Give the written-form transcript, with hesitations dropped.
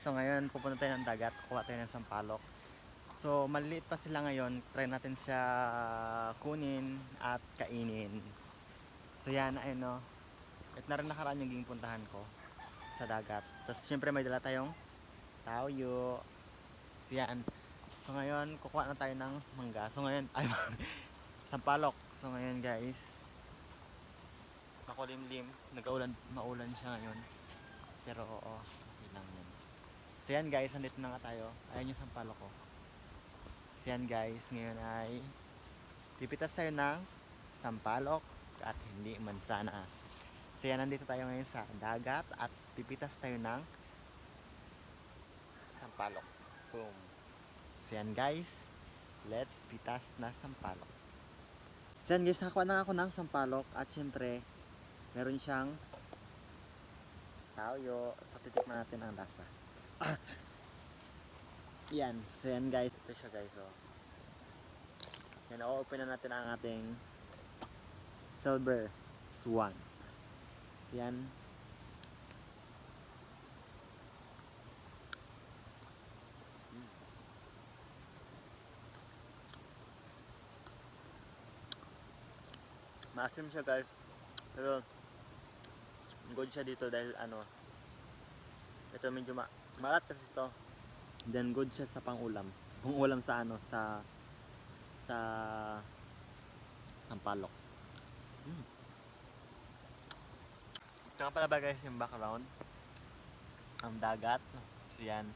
so ngayon pupunta tayo ng dagat, kuha tayo ng sampalok. So maliliit pa sila ngayon, try natin siya kunin at kainin. So yan, ayun no. At na rin nakaraan yung puntahan ko sa dagat. Tapos syempre may dala tayong tawyo. So yan. So ngayon kukuha na tayo ng mangga. So ngayon, ay sampalok. So ngayon guys, makulimlim, maulan siya ngayon. Pero oo, okay lang yun. So yan guys, nandito na nga tayo. Ayan yung sampalok ko. So yan guys, ngayon ay pipitas tayo ng sampalok at hindi mansanas. So yan, nandito tayo ngayon sa dagat at pipitas tayo ng sampalok. Boom. So yan guys, let's pitas na sampalok. So yan guys, nakakuha na ako ng sampalok at syempre, meron siyang tawyo. So titikman natin ang lasa. Yan, so yan guys, ito siya guys. Oh. Yan, o-open na natin ang ating silver swan. Yan. Maasim siya guys. Pero good siya dito dahil ano, ito medyo malat kasi ito. Then good siya sa pangulam. Pangulam sa ano, sa sampalok. Ito nga pala ba guys yung background, ang dagat. So yan.